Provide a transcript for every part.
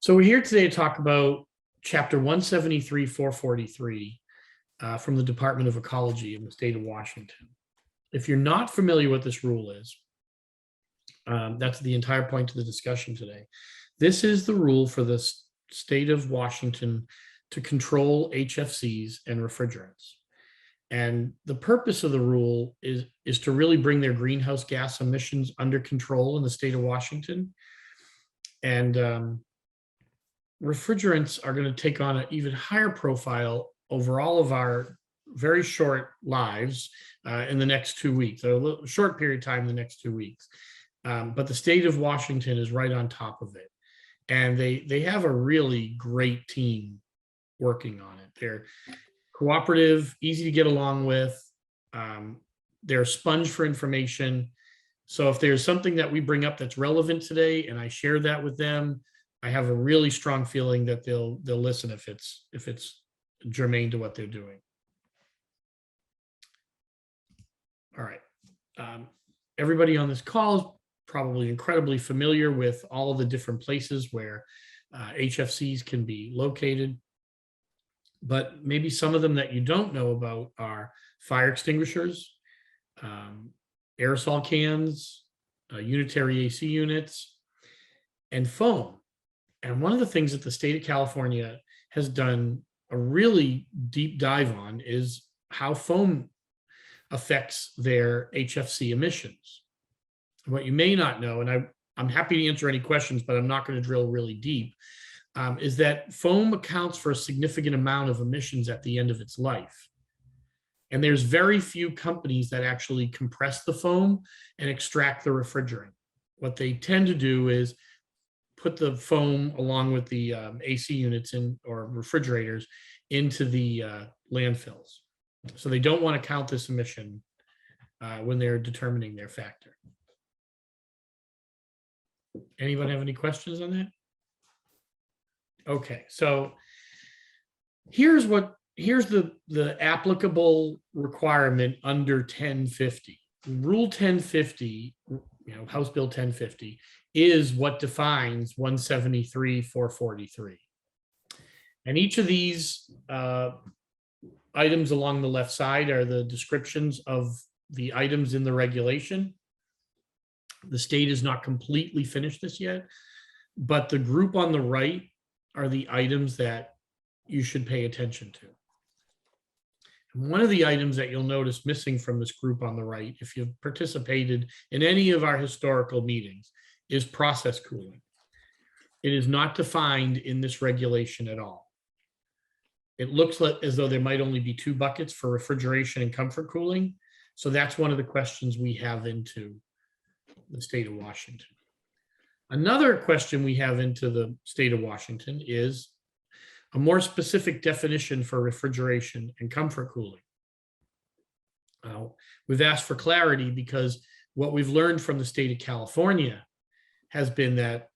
So we're here today to talk about Chapter 173, 443 from the Department of Ecology in the state of Washington. If you're not familiar with this rule is, that's the entire point of the discussion today. This is the rule for the state of Washington to control HFCs and refrigerants. And the purpose of the rule is to really bring their greenhouse gas emissions under control in the state of Washington. And refrigerants are going to take on an even higher profile over all of our very short lives in the next 2 weeks, a short period of time, the next 2 weeks. But the state of Washington is right on top of it. And they have a really great team working on it. They're cooperative, easy to get along with. They're a sponge for information. So if there's something that we bring up that's relevant today and I share that with them, I have a really strong feeling that they'll listen if it's germane to what they're doing. All right. Everybody on this call is probably incredibly familiar with all of the different places where HFCs can be located. But maybe some of them that you don't know about are fire extinguishers, aerosol cans, unitary AC units, and foam. And one of the things that the state of California has done a really deep dive on is how foam affects their HFC emissions. What you may not know, and I'm happy to answer any questions, but I'm not going to drill really deep, is that foam accounts for a significant amount of emissions at the end of its life. And there's very few companies that actually compress the foam and extract the refrigerant. What they tend to do is put the foam along with the AC units or refrigerators into the landfills. So they don't want to count this emission when they're determining their factor. Anyone have any questions on that? Okay, so here's the applicable requirement under 1050. Rule 1050, House Bill 1050, is what defines 173, 443. And each of these items along the left side are the descriptions of the items in the regulation. The state is not completely finished this yet, but the group on the right are the items that you should pay attention to. And one of the items that you'll notice missing from this group on the right, if you've participated in any of our historical meetings, is process cooling. It is not defined in this regulation at all. It looks as though there might only be 2 buckets for refrigeration and comfort cooling. So that's one of the questions we have into the state of Washington. Another question we have into the state of Washington is a more specific definition for refrigeration and comfort cooling. We've asked for clarity because what we've learned from the state of California has been that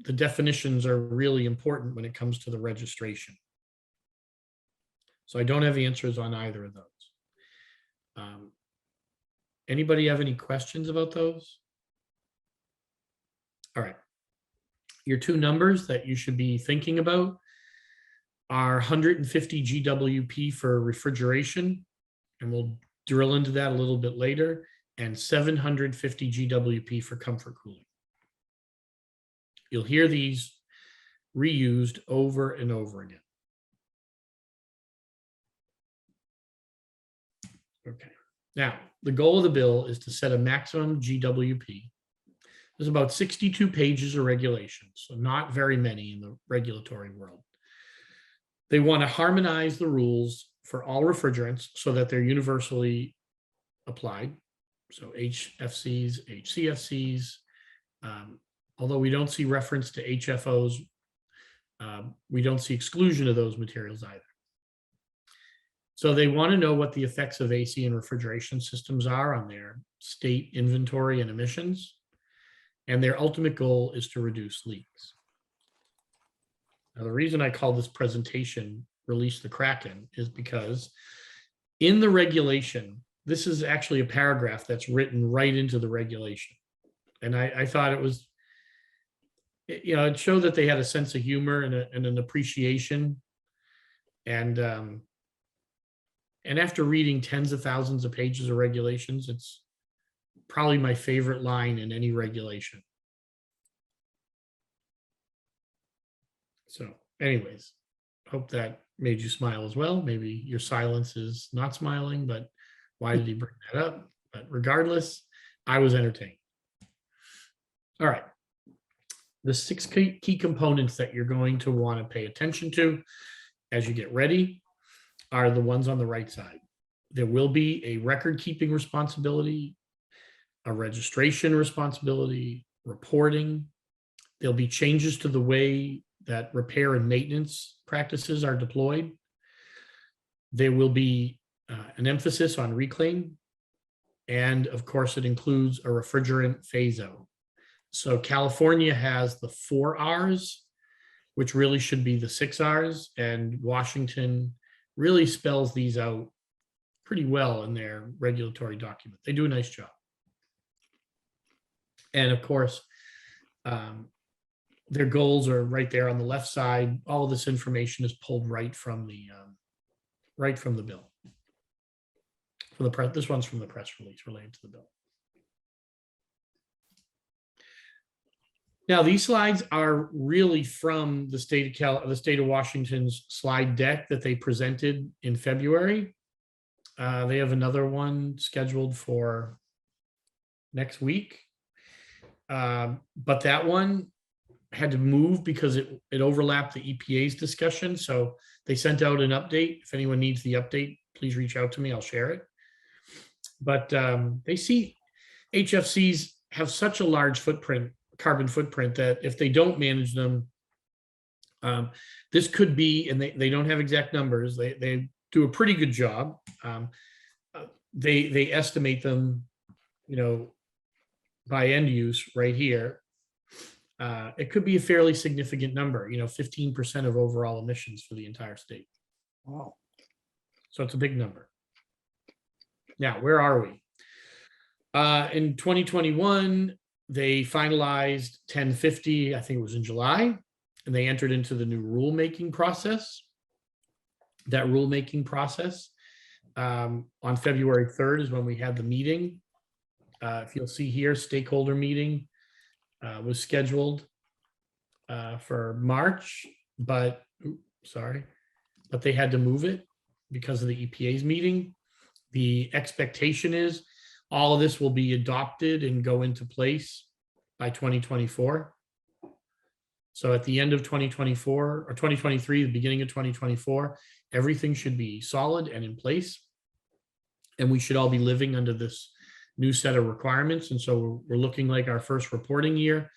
the definitions are really important when it comes to the registration. So I don't have answers on either of those. Anybody have any questions about those? All right. Your 2 numbers that you should be thinking about are 150 GWP for refrigeration, and we'll drill into that a little bit later, and 750 GWP for comfort cooling. You'll hear these reused over and over again. Okay. Now, the goal of the bill is to set a maximum GWP. There's about 62 pages of regulations, so not very many in the regulatory world. They want to harmonize the rules for all refrigerants so that they're universally applied. So HFCs, HCFCs, although we don't see reference to HFOs, we don't see exclusion of those materials either. So they want to know what the effects of AC and refrigeration systems are on their state inventory and emissions. And their ultimate goal is to reduce leaks. Now, the reason I call this presentation Release the Kraken is because in the regulation, this is actually a paragraph that's written right into the regulation. And I thought it was it showed that they had a sense of humor and an appreciation. And after reading tens of thousands of pages of regulations, it's probably my favorite line in any regulation. So anyways, hope that made you smile as well. Maybe your silence is not smiling, but why did he bring that up? But regardless, I was entertained. All right. The 6 key components that you're going to want to pay attention to as you get ready are the ones on the right side. There will be a record keeping responsibility, a registration responsibility, reporting. There'll be changes to the way that repair and maintenance practices are deployed. There will be an emphasis on reclaim. And of course, it includes a refrigerant phase out. So California has the 4 R's, which really should be the 6 R's, and Washington really spells these out pretty well in their regulatory document. They do a nice job. And of course, their goals are right there on the left side. All of this information is pulled right from the bill. From the press, this one's from the press release related to the bill. Now, these slides are really from the state of Washington's slide deck that they presented in February. They have another one scheduled for next week. But that one had to move because it overlapped the EPA's discussion. So they sent out an update. If anyone needs the update, please reach out to me. I'll share it. But they see HFCs have such a large carbon footprint, that if they don't manage them, this could be, and they don't have exact numbers. They do a pretty good job. They estimate them, by end use right here. It could be a fairly significant number, 15% of overall emissions for the entire state. Wow. So it's a big number. Now, where are we? In 2021, they finalized 1050, I think it was in July, and they entered into the new rulemaking process. That rulemaking process on February 3rd is when we had the meeting. If you'll see here, stakeholder meeting was scheduled for March, but they had to move it because of the EPA's meeting. The expectation is all of this will be adopted and go into place by 2024. So at the end of 2024 or 2023, the beginning of 2024, everything should be solid and in place. And we should all be living under this new set of requirements. And so we're looking like our first reporting year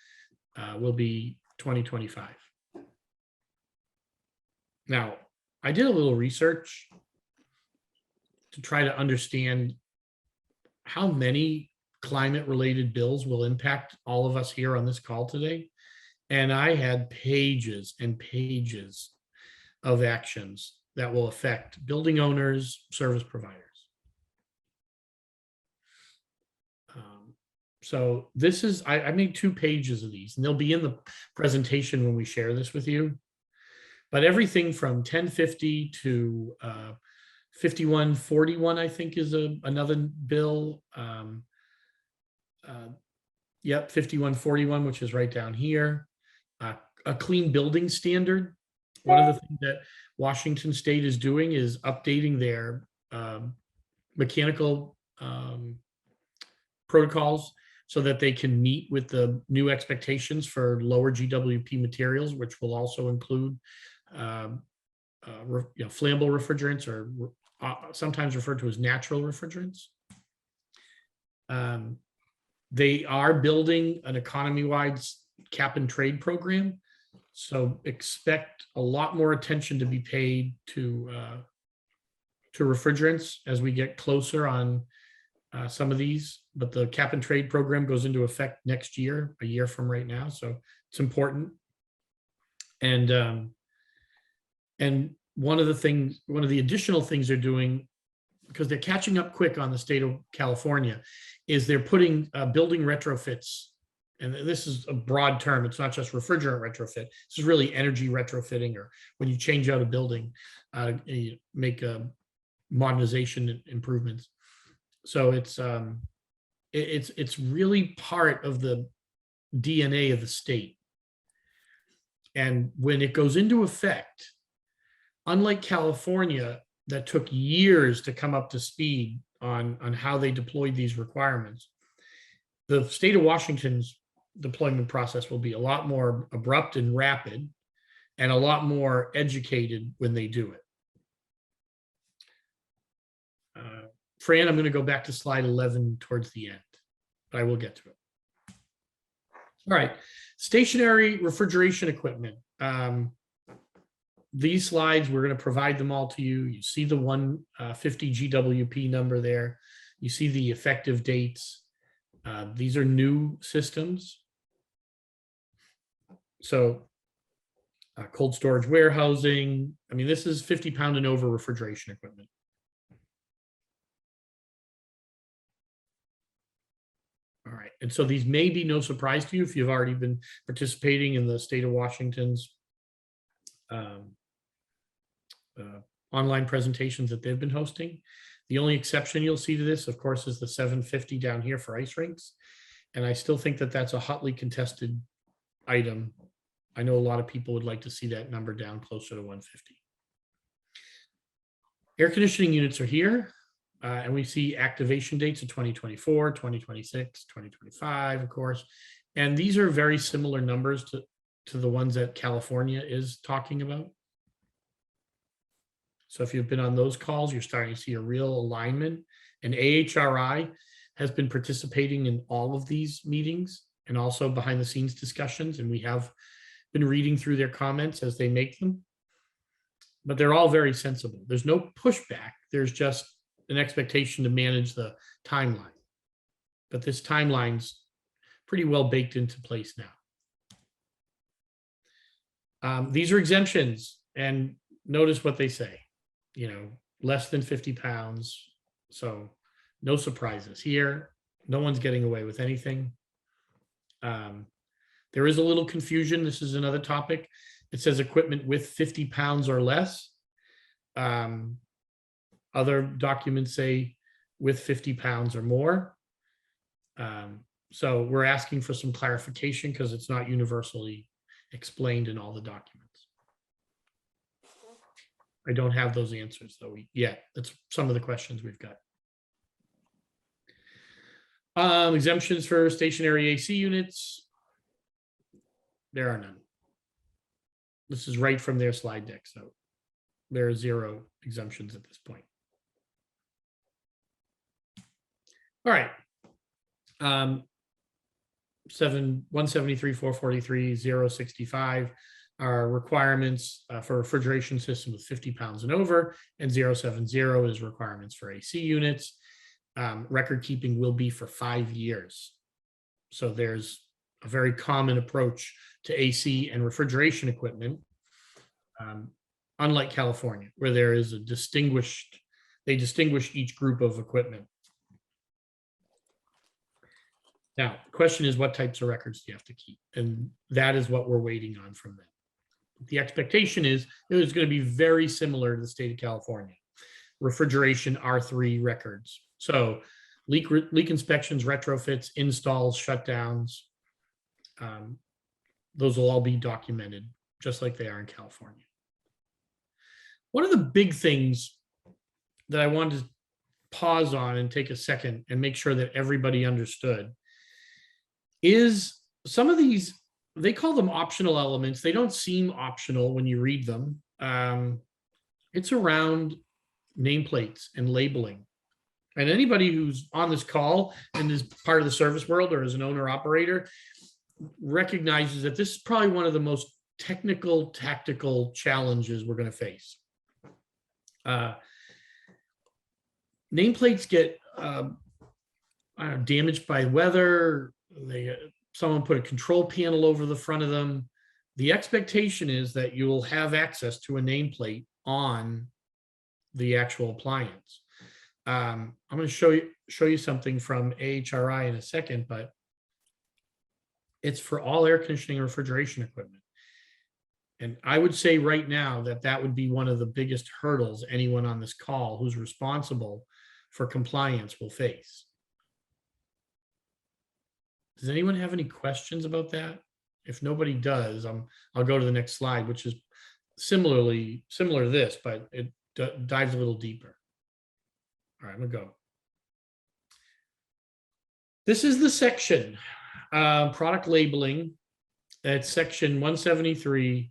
will be 2025. Now, I did a little research to try to understand how many climate-related bills will impact all of us here on this call today. And I had pages and pages of actions that will affect building owners, service providers. So this is, I made 2 pages of these, and they'll be in the presentation when we share this with you. But everything from 1050 to 5141, I think, is another bill. Yep, 5141, which is right down here. A clean building standard. One of the things that Washington State is doing is updating their mechanical protocols so that they can meet with the new expectations for lower GWP materials, which will also include flammable refrigerants, or sometimes referred to as natural refrigerants. They are building an economy-wide cap and trade program. So expect a lot more attention to be paid to refrigerants as we get closer on some of these. But the cap and trade program goes into effect next year, a year from right now. So it's important. And one of the additional things they're doing, because they're catching up quick on the state of California, is they're putting building retrofits and this is a broad term, it's not just refrigerant retrofit, this is really energy retrofitting, or when you change out a building, you make a modernization improvements. So it's really part of the DNA of the state. And when it goes into effect, unlike California, that took years to come up to speed on how they deployed these requirements, the state of Washington's deployment process will be a lot more abrupt and rapid, and a lot more educated when they do it. Fran, I'm going to go back to slide 11 towards the end, but I will get to it. All right, stationary refrigeration equipment. These slides, we're going to provide them all to you. You see the 150 GWP number there. You see the effective dates. These are new systems. So cold storage warehousing. I mean, this is 50-pound and over refrigeration equipment. All right, and so these may be no surprise to you if you've already been participating in the state of Washington's online presentations that they've been hosting. The only exception you'll see to this, of course, is the 750 down here for ice rinks. And I still think that that's a hotly contested item. I know a lot of people would like to see that number down closer to 150. Air conditioning units are here. And we see activation dates of 2024, 2026, 2025, of course. And these are very similar numbers to the ones that California is talking about. So if you've been on those calls, you're starting to see a real alignment. And AHRI has been participating in all of these meetings and also behind the scenes discussions. And we have been reading through their comments as they make them. But they're all very sensible. There's no pushback. There's just an expectation to manage the timeline. But this timeline's pretty well baked into place now. These are exemptions, and notice what they say, you know, less than 50 pounds. So no surprises here. No one's getting away with anything. There is a little confusion. This is another topic. It says equipment with 50 pounds or less. Other documents say with 50 pounds or more. So we're asking for some clarification because it's not universally explained in all the documents. I don't have those answers though yet. That's some of the questions we've got. Exemptions for stationary AC units. There are none. This is right from their slide deck, so there are 0 exemptions at this point. All right. 173,443, 065 are requirements for refrigeration system with 50 pounds and over, and 070 is requirements for AC units. Record keeping will be for 5 years. So there's a very common approach to AC and refrigeration equipment, unlike California, where there is they distinguish each group of equipment. Now, the question is, what types of records do you have to keep? And that is what we're waiting on from them. The expectation is it was going to be very similar to the state of California. Refrigeration R3 records. So leak inspections, retrofits, installs, shutdowns. Those will all be documented just like they are in California. One of the big things that I wanted to pause on and take a second and make sure that everybody understood is some of these, they call them optional elements. They don't seem optional when you read them. It's around nameplates and labeling. And anybody who's on this call and is part of the service world or is an owner operator recognizes that this is probably one of the most technical, tactical challenges we're going to face. Nameplates get damaged by weather. Someone put a control panel over the front of them. The expectation is that you will have access to a nameplate on the actual appliance. I'm going to show you something from AHRI in a second, but It's for all air conditioning and refrigeration equipment. And I would say right now that that would be one of the biggest hurdles anyone on this call who's responsible for compliance will face. Does anyone have any questions about that? If nobody does, I'll go to the next slide, which is similar to this, but it dives a little deeper. All right, I'm gonna go. This is the section, product labeling. That's section 173,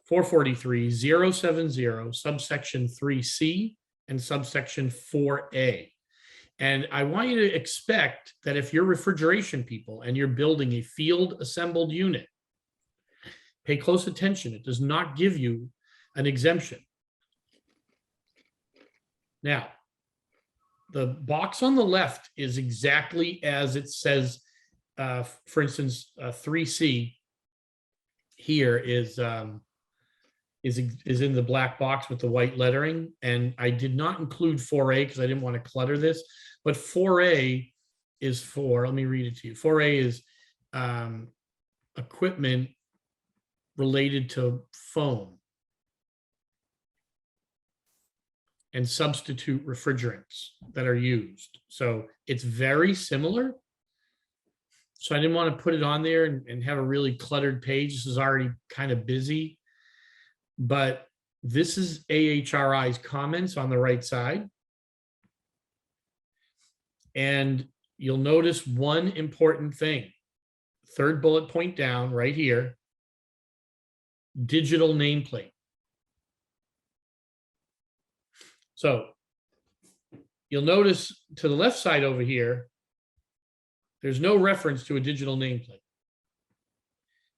443, 070, subsection 3C and subsection 4A. And I want you to expect that if you're refrigeration people and you're building a field assembled unit, pay close attention. It does not give you an exemption. Now, the box on the left is exactly as it says. For instance, 3C here is in the black box with the white lettering. And I did not include 4A because I didn't want to clutter this. But 4A is for, let me read it to you. 4A is equipment related to foam and substitute refrigerants that are used. So it's very similar. So I didn't want to put it on there and have a really cluttered page. This is already kind of busy. But this is AHRI's comments on the right side. And you'll notice one important thing. Third bullet point down right here, digital nameplate. So you'll notice to the left side over here, there's no reference to a digital nameplate,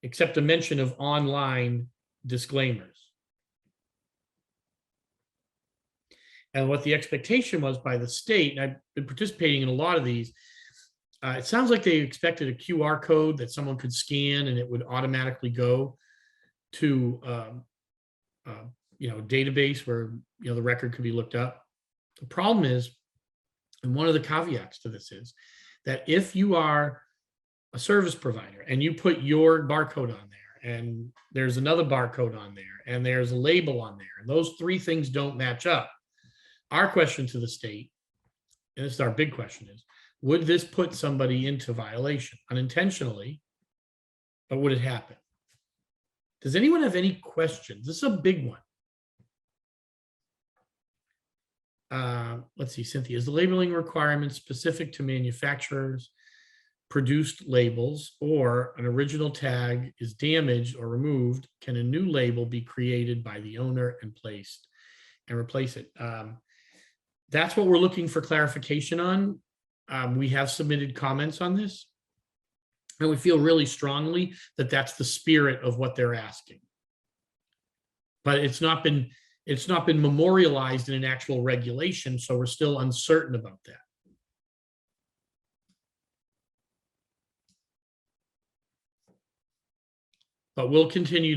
except a mention of online disclaimers. And what the expectation was by the state, and I've been participating in a lot of these, it sounds like they expected a QR code that someone could scan and it would automatically go to database where the record could be looked up. The problem is, and one of the caveats to this is that if you are a service provider and you put your barcode on there and there's another barcode on there and there's a label on there and those three things don't match up, our question to the state, and this is our big question, is would this put somebody into violation unintentionally, but would it happen? Does anyone have any questions? This is a big one. Let's see, Cynthia, is the labeling requirement specific to manufacturers produced labels, or an original tag is damaged or removed? Can a new label be created by the owner and placed and replace it? That's what we're looking for clarification on. We have submitted comments on this, and we feel really strongly that that's the spirit of what they're asking. But it's not been memorialized in an actual regulation, so we're still uncertain about that. But we'll continue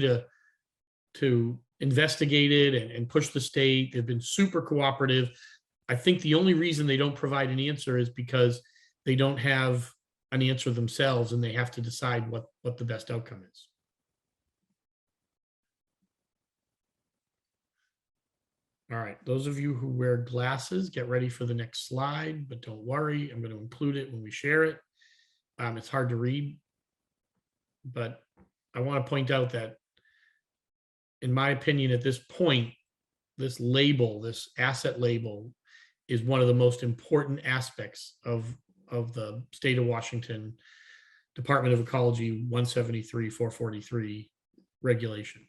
to investigate it and push the state. They've been super cooperative. I think the only reason they don't provide an answer is because they don't have an answer themselves and they have to decide what the best outcome is. All right, those of you who wear glasses, get ready for the next slide, but don't worry, I'm going to include it when we share it. It's hard to read, but I want to point out that, in my opinion, at this point, this label, this asset label, is one of the most important aspects of the state of Washington Department of Ecology 173/443 regulation.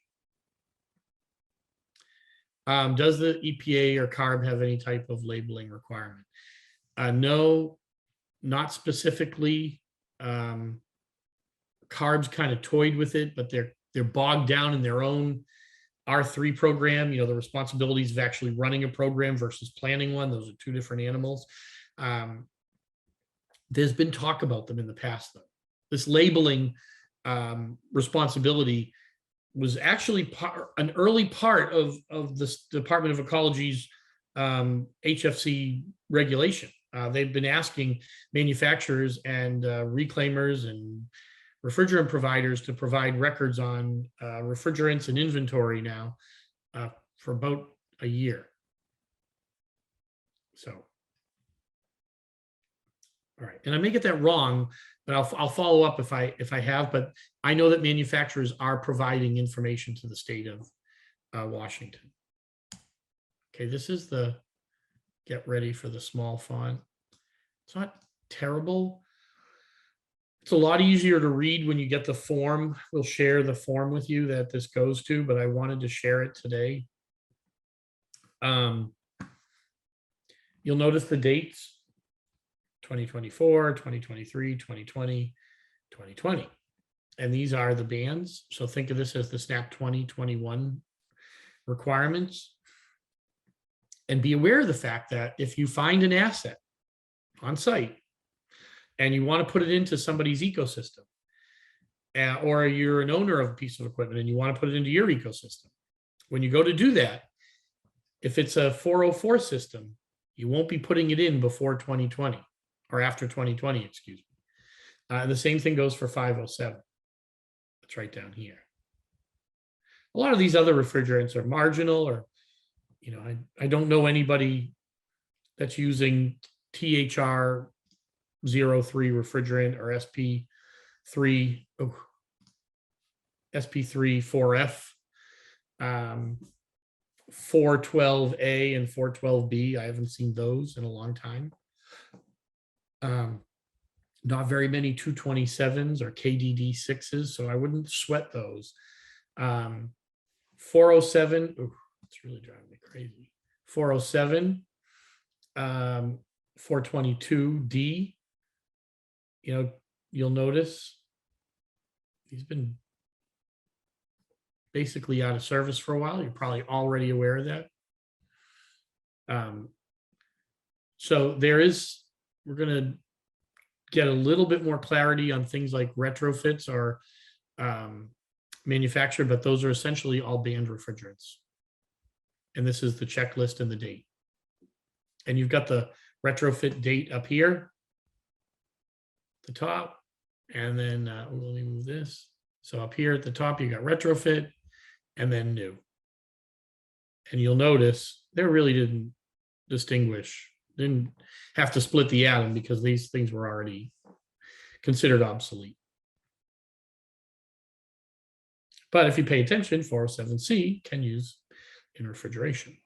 Does the EPA or CARB have any type of labeling requirement? No, not specifically. CARB's kind of toyed with it, but they're bogged down in their own R3 program, the responsibilities of actually running a program versus planning one. Those are two different animals. There's been talk about them in the past, though. This labeling responsibility was actually an early part of the Department of Ecology's HFC regulation. They've been asking manufacturers and reclaimers and refrigerant providers to provide records on refrigerants and inventory now for about a year. So, all right, and I may get that wrong, but I'll follow up if I have. But I know that manufacturers are providing information to the state of Washington. Okay, this is the get ready for the small font. It's not terrible. It's a lot easier to read when you get the form. We'll share the form with you that this goes to, but I wanted to share it today. You'll notice the dates: 2024, 2023, 2020, 2020. And these are the bands. So think of this as the SNAP 2021 requirements. And be aware of the fact that if you find an asset on site and you want to put it into somebody's ecosystem, or you're an owner of a piece of equipment and you want to put it into your ecosystem, when you go to do that, if it's a 404 system, you won't be putting it in before 2020 or after 2020, excuse me. And the same thing goes for 507. It's right down here. A lot of these other refrigerants are marginal, or, you know, I don't know anybody that's using THR 03 refrigerant or SP3, SP3 4F, 412A and 412B. I haven't seen those in a long time. Not very many 227s or KDD6s, so I wouldn't sweat those. 407, it's really driving me crazy. 407, 422D. You know, you'll notice he's been basically out of service for a while. You're probably already aware of that. So we're going to get a little bit more clarity on things like retrofits or manufactured, but those are essentially all banned refrigerants. And this is the checklist and the date. And you've got the retrofit date up here, the top, and then let me move this. So up here at the top, you got retrofit and then new. And you'll notice they really didn't distinguish, didn't have to split the atom because these things were already considered obsolete. But if you pay attention, 407C can use in refrigeration.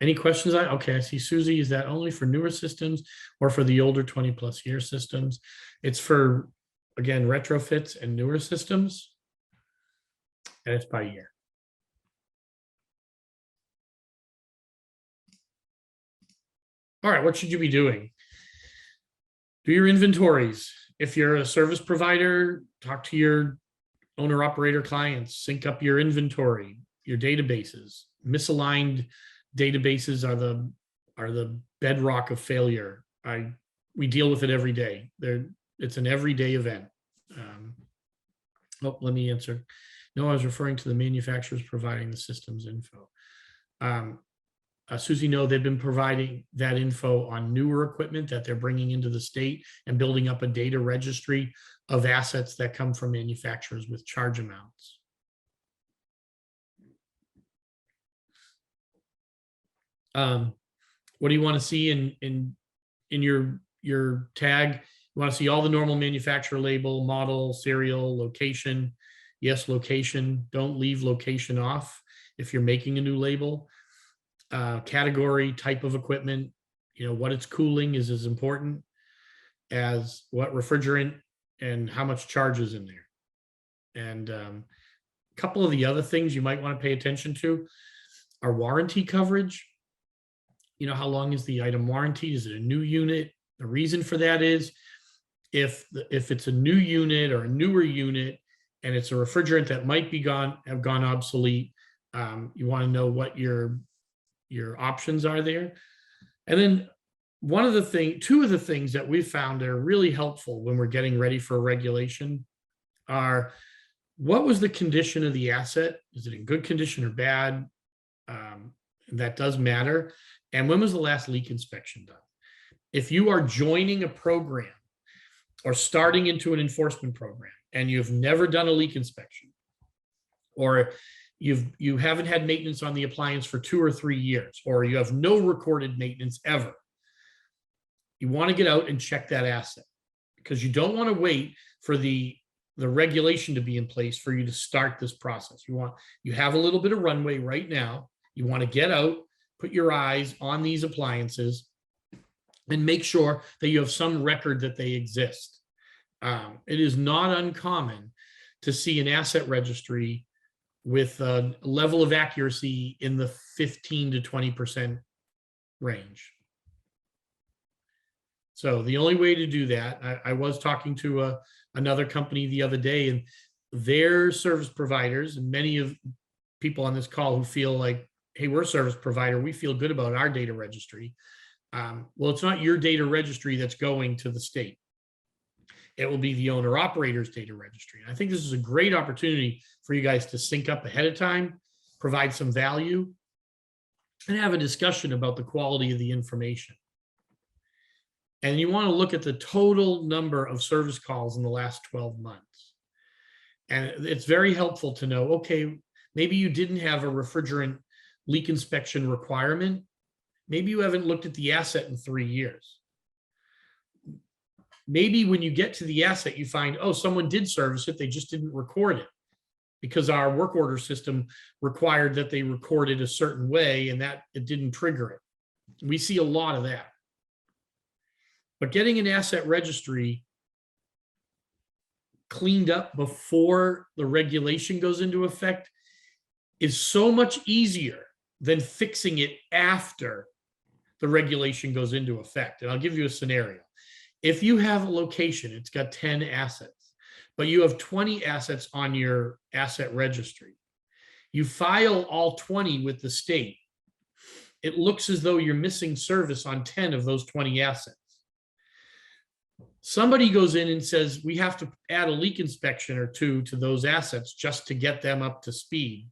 Any questions? Okay, I see Susie. Is that only for newer systems or for the older 20+ year systems? It's for, again, retrofits and newer systems, and it's by year. All right, what should you be doing? Do your inventories. If you're a service provider, talk to your owner-operator clients, sync up your inventory, your databases. Misaligned databases are the bedrock of failure. We deal with it every day. It's an everyday event. Let me answer. No, I was referring to the manufacturers providing the systems info. Susie, no, they've been providing that info on newer equipment that they're bringing into the state and building up a data registry of assets that come from manufacturers with charge amounts. What do you want to see in your tag? You want to see all the normal manufacturer label, model, serial, location. Yes, location. Don't leave location off if you're making a new label. Category, type of equipment, you know, what it's cooling is as important as what refrigerant and how much charge is in there. And a couple of the other things you might want to pay attention to are warranty coverage. You know, how long is the item warranted? Is it a new unit? The reason for that is if it's a new unit or a newer unit and it's a refrigerant that might be have gone obsolete, you want to know what your options are there. And then two of the things that we've found that are really helpful when we're getting ready for a regulation are, what was the condition of the asset? Is it in good condition or bad? That does matter. And when was the last leak inspection done? If you are joining a program or starting into an enforcement program and you've never done a leak inspection, or you haven't had maintenance on the appliance for 2 or 3 years, or you have no recorded maintenance ever, you want to get out and check that asset, because you don't want to wait for the regulation to be in place for you to start this process. You have a little bit of runway right now. You want to get out, put your eyes on these appliances, and make sure that you have some record that they exist. It is not uncommon to see an asset registry with a level of accuracy in the 15 to 20% range. So the only way to do that, I was talking to another company the other day, and their service providers, and many of people on this call who feel like, hey, we're a service provider, we feel good about our data registry. Well, it's not your data registry that's going to the state. It will be the owner operator's data registry. And I think this is a great opportunity for you guys to sync up ahead of time, provide some value, and have a discussion about the quality of the information. And you want to look at the total number of service calls in the last 12 months. And it's very helpful to know, okay, maybe you didn't have a refrigerant leak inspection requirement. Maybe you haven't looked at the asset in 3 years. Maybe when you get to the asset, you find, oh, someone did service it, they just didn't record it because our work order system required that they record it a certain way, and that it didn't trigger it. We see a lot of that. But getting an asset registry cleaned up before the regulation goes into effect is so much easier than fixing it after the regulation goes into effect. And I'll give you a scenario. If you have a location, it's got 10 assets, but you have 20 assets on your asset registry. You file all 20 with the state. It looks as though you're missing service on 10 of those 20 assets. Somebody goes in and says, we have to add a leak inspection or 2 to those assets just to get them up to speed.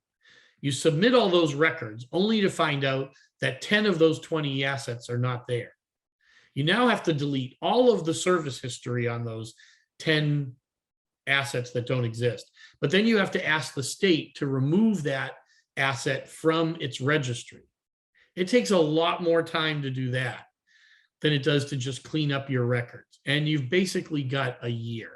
You submit all those records only to find out that 10 of those 20 assets are not there. You now have to delete all of the service history on those 10 assets that don't exist. But then you have to ask the state to remove that asset from its registry. It takes a lot more time to do that than it does to just clean up your records. And you've basically got a year.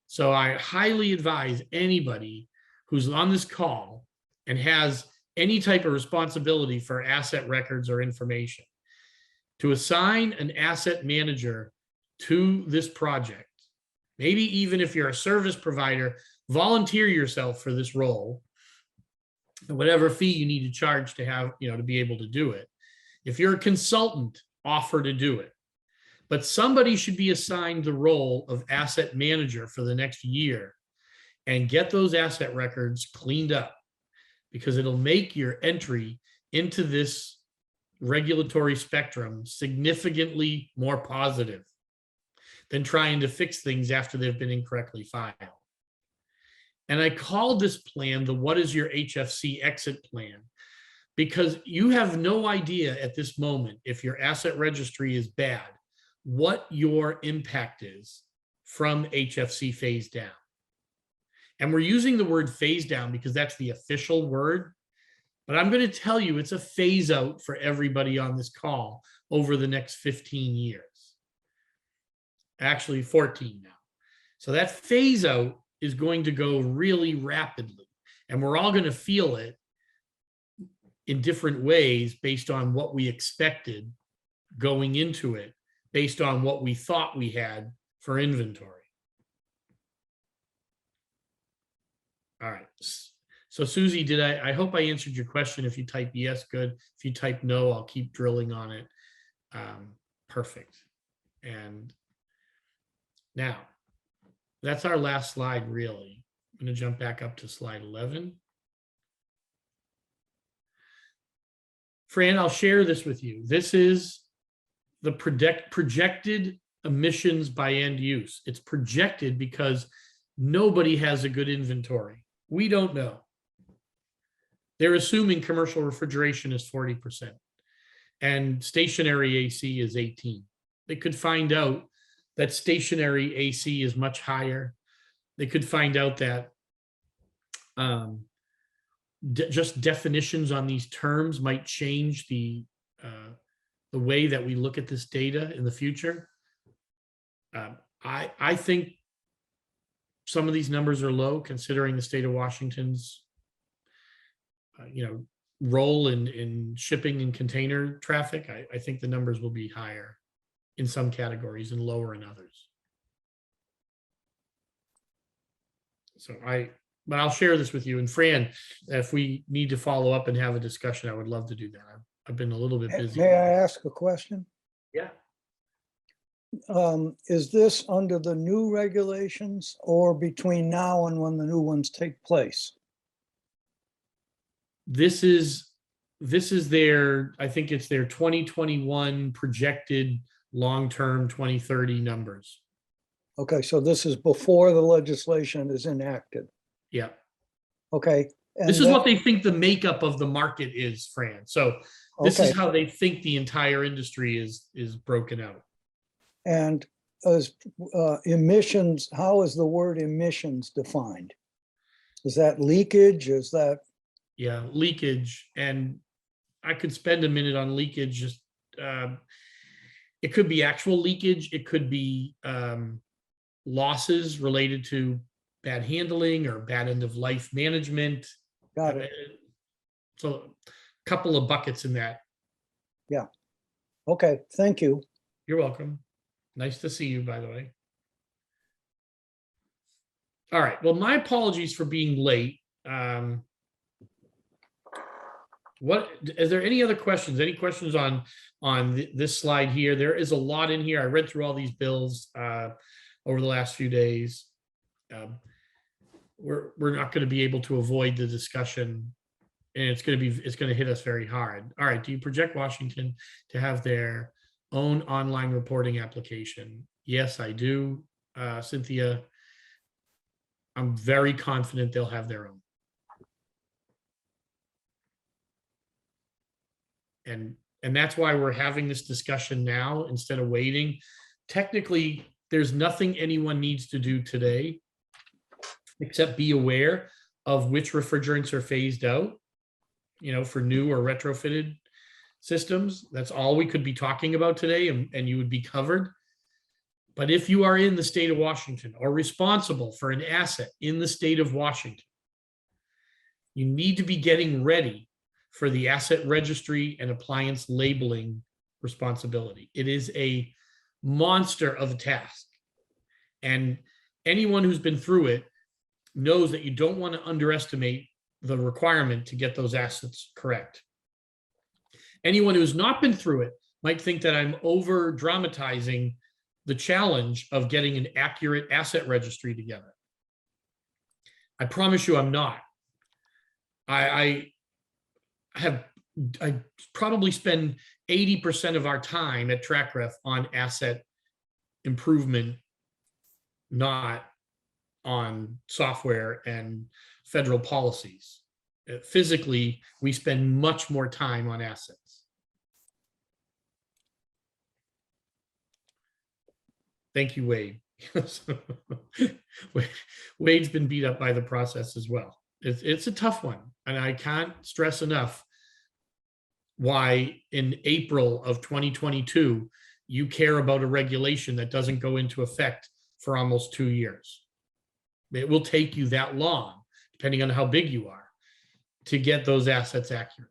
So I highly advise anybody who's on this call and has any type of responsibility for asset records or information to assign an asset manager to this project. Maybe even if you're a service provider, volunteer yourself for this role, whatever fee you need to charge to have, to be able to do it. If you're a consultant, offer to do it. But somebody should be assigned the role of asset manager for the next year and get those asset records cleaned up, because it'll make your entry into this regulatory spectrum significantly more positive than trying to fix things after they've been incorrectly filed. And I called this plan the What is Your HFC Exit Plan, because you have no idea at this moment, if your asset registry is bad, what your impact is from HFC phase down. And we're using the word phase down because that's the official word. But I'm going to tell you it's a phase out for everybody on this call over the next 15 years. Actually, 14 now. So that phase out is going to go really rapidly. And we're all going to feel it in different ways based on what we expected going into it, based on what we thought we had for inventory. All right. So Susie, I hope I answered your question. If you type yes, good. If you type no, I'll keep drilling on it. Perfect. And now that's our last slide, really. I'm going to jump back up to slide 11. Fran, I'll share this with you. This is the projected emissions by end use. It's projected because nobody has a good inventory. We don't know. They're assuming commercial refrigeration is 40%. and stationary AC is 18. They could find out that stationary AC is much higher. They could find out that just definitions on these terms might change the way that we look at this data in the future. I think some of these numbers are low considering the state of Washington's role in shipping and container traffic. I think the numbers will be higher in some categories and lower in others. So but I'll share this with you. And Fran, if we need to follow up and have a discussion, I would love to do that. I've been a little bit busy. May I ask a question? Yeah. Is this under the new regulations or between now and when the new ones take place? This is their, I think it's their 2021 projected long-term 2030 numbers. Okay, so this is before the legislation is enacted. Yeah. Okay. And this is what they think the makeup of the market is, Fran. So this is how they think the entire industry is broken out. And as emissions, how is the word emissions defined? Is that leakage? Is that? Yeah, leakage. And I could spend a minute on leakage. Just it could be actual leakage. It could be losses related to bad handling or bad end of life management. Got it. So a couple of buckets in that. Yeah. Okay. Thank you. You're welcome. Nice to see you, by the way. All right. Well, my apologies for being late. Is there any other questions? Any questions on this slide here? There is a lot in here. I read through all these bills over the last few days. We're not going to be able to avoid the discussion, and it's going to hit us very hard. All right. Do you project Washington to have their own online reporting application? Yes, I do, Cynthia. I'm very confident they'll have their own. And that's why we're having this discussion now instead of waiting. Technically, there's nothing anyone needs to do today except be aware of which refrigerants are phased out, for new or retrofitted systems. That's all we could be talking about today, and you would be covered. But if you are in the state of Washington or responsible for an asset in the state of Washington, you need to be getting ready for the asset registry and appliance labeling responsibility. It is a monster of a task. And anyone who's been through it knows that you don't want to underestimate the requirement to get those assets correct. Anyone who's not been through it might think that I'm over dramatizing the challenge of getting an accurate asset registry together. I promise you I'm not. I probably spend 80% of our time at TrackRef on asset improvement, not on software and federal policies. Physically, we spend much more time on assets. Thank you, Wade. Wade's been beat up by the process as well. It's a tough one, and I can't stress enough why in April of 2022 you care about a regulation that doesn't go into effect for almost 2 years. It will take you that long, depending on how big you are, to get those assets accurate.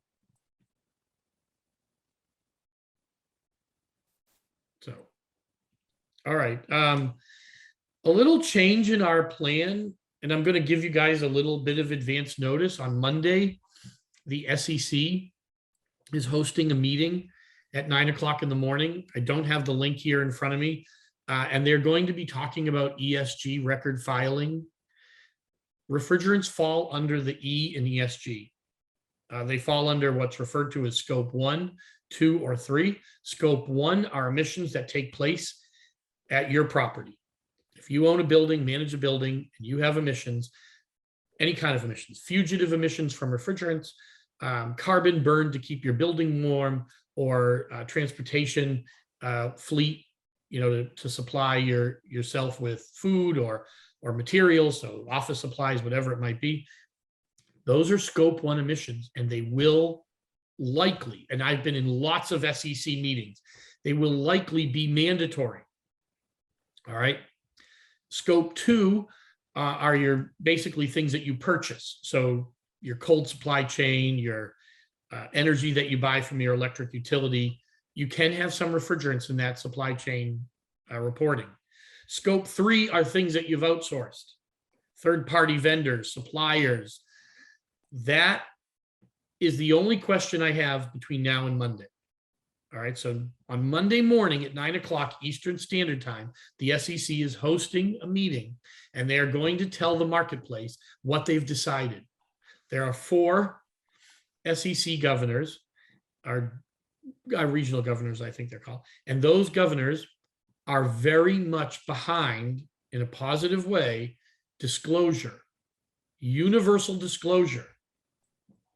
So, all right. A little change in our plan, and I'm going to give you guys a little bit of advance notice. On Monday, the SEC is hosting a meeting at 9 o'clock in the morning. I don't have the link here in front of me. And they're going to be talking about ESG record filing. Refrigerants fall under the E in ESG. They fall under what's referred to as scope 1, 2, or 3. Scope 1 are emissions that take place at your property. If you own a building, manage a building, and you have emissions, any kind of emissions, fugitive emissions from refrigerants, carbon burned to keep your building warm, or transportation fleet, to supply yourself with food or materials, so office supplies, whatever it might be. Those are scope 1 emissions, and they will likely, and I've been in lots of SEC meetings, they will likely be mandatory. All right. Scope 2 are your basically things that you purchase. So your cold supply chain, your energy that you buy from your electric utility. You can have some refrigerants in that supply chain reporting. Scope 3 are things that you've outsourced, third-party vendors, suppliers. That is the only question I have between now and Monday. All right, so on Monday morning at 9 o'clock Eastern Standard Time, the SEC is hosting a meeting, and they are going to tell the marketplace what they've decided. There are 4 SEC governors, our regional governors, I think they're called, and those governors are very much behind, in a positive way, disclosure, universal disclosure.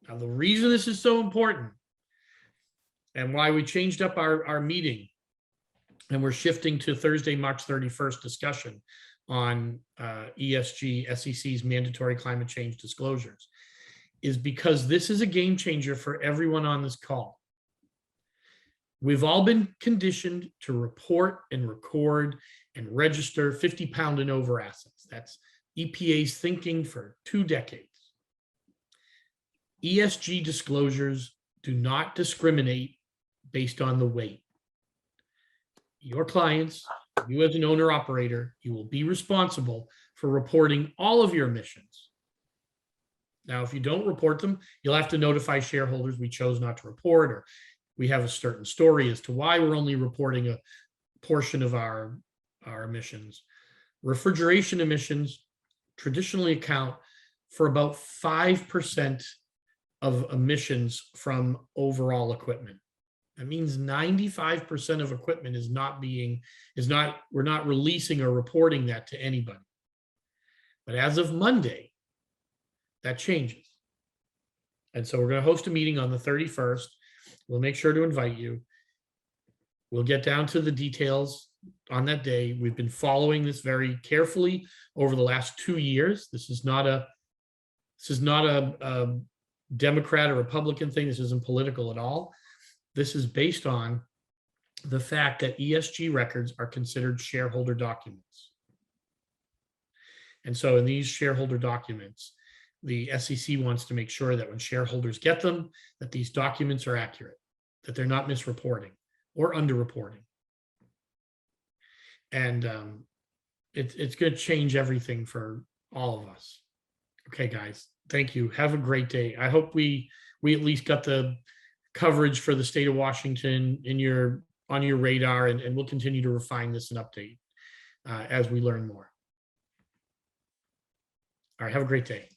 Now, the reason this is so important and why we changed up our meeting and we're shifting to Thursday, March 31st discussion on ESG, SEC's mandatory climate change disclosures, is because this is a game changer for everyone on this call. We've all been conditioned to report and record and register 50-pound and over assets. That's EPA's thinking for 2 decades. ESG disclosures do not discriminate based on the weight. Your clients, you as an owner operator, you will be responsible for reporting all of your emissions. Now, if you don't report them, you'll have to notify shareholders we chose not to report, or we have a certain story as to why we're only reporting a portion of our emissions. Refrigeration emissions traditionally account for about 5% of emissions from overall equipment. That means 95% of equipment we're not releasing or reporting that to anybody. But as of Monday, that changes. And so we're going to host a meeting on the 31st. We'll make sure to invite you. We'll get down to the details on that day. We've been following this very carefully over the last 2 years. This is not a Democrat or Republican thing. This isn't political at all. This is based on the fact that ESG records are considered shareholder documents. And so in these shareholder documents, the SEC wants to make sure that when shareholders get them, that these documents are accurate, that they're not misreporting or underreporting. And it's going to change everything for all of us. Okay, guys, thank you. Have a great day. I hope we at least got the coverage for the state of Washington on your radar, and we'll continue to refine this and update as we learn more. All right, have a great day.